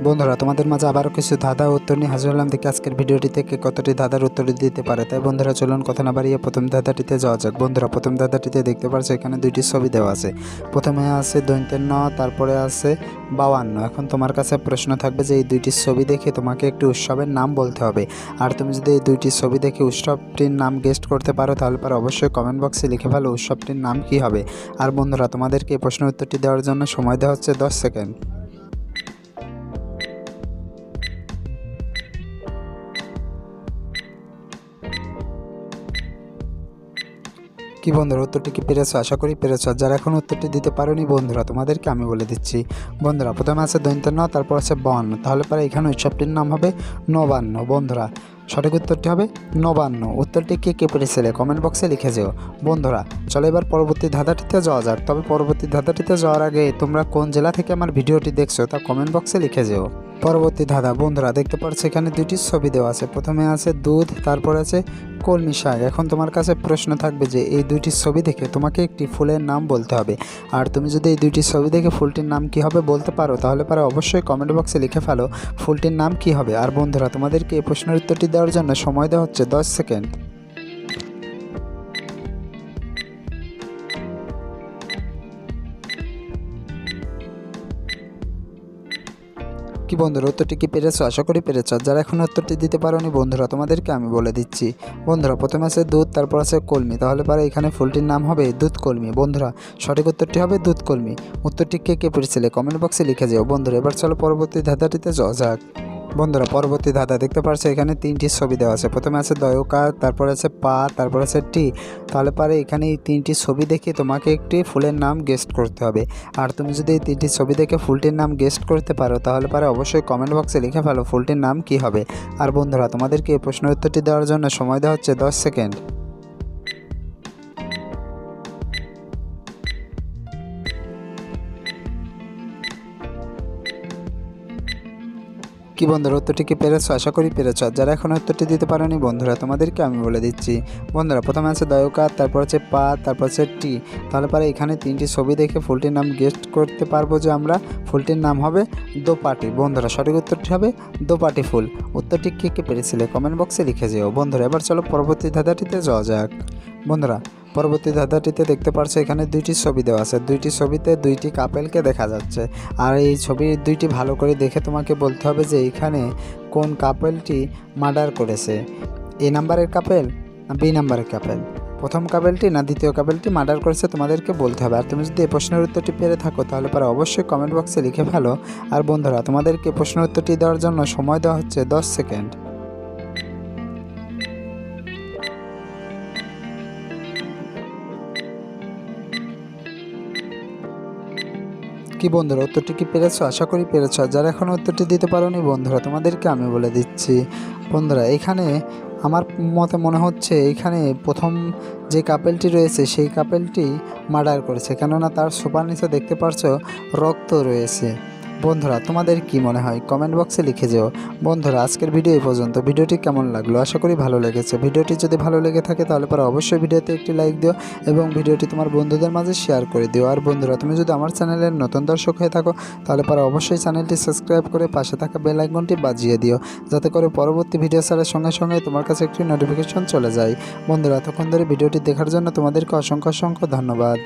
বন্ধুরা তোমাদের মাঝে আবারও কিছু ধাঁধা উত্তর নিয়ে হাজির হলাম। দেখি আজকের ভিডিওটি থেকে কতটি ধাঁধার উত্তর দিতে পারে। তাই বন্ধুরা চলুন কথা না বাড়িয়ে প্রথম ধাঁধাটিতে যাওয়া যাক। বন্ধুরা প্রথম ধাঁধাটিতে দেখতে পাচ্ছ এখানে দুইটি ছবি দেওয়া আছে। প্রথমে আছে দৈন্তের ন, তারপরে আছে 52। এখন তোমার কাছে প্রশ্ন থাকবে যে এই দুইটি ছবি দেখে তোমাকে একটি উৎসবের নাম বলতে হবে। আর তুমি যদি এই দুইটি ছবি দেখে উৎসবটির নাম গেস্ট করতে পারো তাহলে অবশ্যই কমেন্ট বক্সে লিখে ফেলো উৎসবটির নাম কী হবে। আর বন্ধুরা তোমাদেরকে এই প্রশ্নের উত্তরটি দেওয়ার জন্য সময় দেওয়া হচ্ছে 10 সেকেন্ড। কি বন্ধুরা উত্তরটি কি পেরেছো? আশা করি পেরেছো। যারা এখন উত্তরটি দিতে পারোনি বন্ধুরা তোমাদেরকে আমি বলে দিচ্ছি। বন্ধুরা প্রথমে আছে দৈন্ত ন, তারপর আছে 52, তাহলে পরে এখানে উৎসবটির নাম হবে নবান্ন। বন্ধুরা সঠিক উত্তরটি হবে নবান্ন। উত্তরটি কে পেরেছিলে কমেন্ট বক্সে লিখে যেও। বন্ধুরা চলো এবার পরবর্তী ধাঁধাটিতে যাওয়া যাক। তবে পরবর্তী ধাঁধাটিতে যাওয়ার আগে তোমরা কোন জেলা থেকে আমার ভিডিওটি দেখছো তা কমেন্ট বক্সে লিখে যেও। পরবর্তী ধাঁধা বন্ধুরা দেখতে পাচ্ছ এখানে দুইটি ছবি দেওয়া আছে। প্রথমে আছে দুধ, তারপর আছে কলমি শাক। এখন তোমার কাছে প্রশ্ন থাকবে যে এই দুইটি ছবি দেখে তোমাকে একটি ফুলের নাম বলতে হবে। আর তুমি যদি এই দুইটি ছবি দেখে ফুলটির নাম কী হবে বলতে পারো তাহলে অবশ্যই কমেন্ট বক্সে লিখে ফেলো ফুলটির নাম কী হবে। আর বন্ধুরা তোমাদেরকে এই প্রশ্নের উত্তরটি দেওয়ার জন্য সময় দেওয়া হচ্ছে 10 সেকেন্ড। কি বন্ধুরা উত্তরটি কি পেরেছো? আশা করি পেরেছো। যারা এখন উত্তরটি দিতে পারোনি বন্ধুরা তোমাদেরকে আমি বলে দিচ্ছি। বন্ধুরা প্রথমে আছে দুধ, তারপর আছে কলমি, তাহলে এখানে ফুলটির নাম হবে দুধ কলমি। বন্ধুরা সঠিক উত্তরটি হবে দুধ কলমি। উত্তরটি কে পেরেছিলে কমেন্ট বক্সে লিখে যাও। বন্ধুরা এবার চলো পরবর্তী ধাঁধাটিতে যাওয়া যাক। বন্ধুরা পরবর্তী ধাঁধা দেখতে পাচ্ছ এখানে তিনটি ছবি দেওয়া আছে। প্রথমে আছে দয়কা, তারপর আছে পা, তারপর আছে টি, তাহলে এখানে এই তিনটি ছবি দেখে তোমাকে একটি ফুলের নাম গেস্ট করতে হবে। আর তুমি যদি এই তিনটি ছবি দেখে ফুলটির নাম গেস্ট করতে পারো তাহলে অবশ্যই কমেন্ট বক্সে লিখে ফেলো ফুলটির নাম কী হবে। আর বন্ধুরা তোমাদেরকে এই প্রশ্নের উত্তরটি দেওয়ার জন্য সময় দেওয়া হচ্ছে 10 সেকেন্ড। কি বন্ধুরা উত্তরটি কি পেরেছো? আশা করি পেরেছো। যারা এখন উত্তরটি দিতে পারোনি বন্ধুরা তোমাদেরকে আমি বলে দিচ্ছি। বন্ধুরা প্রথমে আছে দয়কা, তারপর আছে পা, তারপর আছে টি, তাহলে এখানে তিনটি ছবি দেখে ফুলটির নাম গেস্ট করতে পারবো যে আমরা। ফুলটির নাম হবে দোপাটি। বন্ধুরা সঠিক উত্তরটি হবে দোপাটি ফুল। উত্তরটি কে পেরেছিলে কমেন্ট বক্সে লিখে যেও। বন্ধুরা এবার চলো পরবর্তী ধাঁধাটিতে যাওয়া যাক। বন্ধুরা পরবর্তী ধাঁধাটিতে দেখতে পাচ্ছ এখানে দুইটি ছবি দেওয়া আছে। দুইটি ছবিতে দুইটি কাপেলকে দেখা যাচ্ছে। আর এই ছবি দুইটি ভালো করে দেখে তোমাকে বলতে হবে যে এখানে কোন কাপেলটি মার্ডার করেছে। এ নাম্বারের কাপেল না বি নাম্বারের কাপেল, প্রথম কাপেলটি না দ্বিতীয় কাপেলটি মার্ডার করেছে তোমাদেরকে বলতে হবে। আর তুমি যদি এই প্রশ্নের উত্তরটি পেরে থাকো তাহলে অবশ্যই কমেন্ট বক্সে লিখে ফেলো। আর বন্ধুরা তোমাদেরকে প্রশ্নের উত্তরটি দেওয়ার জন্য সময় দেওয়া হচ্ছে 10 সেকেন্ড। কি বন্ধুরা উত্তরটি কি পেরেছো? আশা করি পেরেছো। যারা এখন উত্তরটি দিতে পারোনি বন্ধুরা তোমাদেরকে আমি বলে দিচ্ছি। বন্ধুরা এখানে আমার মতে মনে হচ্ছে এখানে প্রথম যে কাপেলটি রয়েছে সেই কাপেলটি মার্ডার করেছে, কেননা তার সোফার নিচে দেখতে পারছো রক্ত রয়েছে। বন্ধুরা তোমাদের কি মনে হয় কমেন্ট বক্সে লিখে যেও। বন্ধুরা আজকের ভিডিও এই পর্যন্ত। ভিডিওটি কেমন লাগলো? আশা করি ভালো লেগেছে। ভিডিওটি যদি ভালো লেগে থাকে তাহলে অবশ্যই ভিডিওতে একটি লাইক দিও এবং ভিডিওটি তোমার বন্ধুদের মাঝে শেয়ার করে দিও। আর বন্ধুরা তুমি যদি আমার চ্যানেলের নতুন দর্শক হয়ে থাকো তাহলে অবশ্যই চ্যানেলটি সাবস্ক্রাইব করে পাশে থাকা বেল আইকনটি বাজিয়ে দিও, যাতে করে পরবর্তী ভিডিও ছাড়ার সঙ্গে সঙ্গে তোমার কাছে একটি নোটিফিকেশন চলে যায়। বন্ধুরা এতক্ষণ ধরে ভিডিওটি দেখার জন্য তোমাদেরকে অসংখ্য ধন্যবাদ।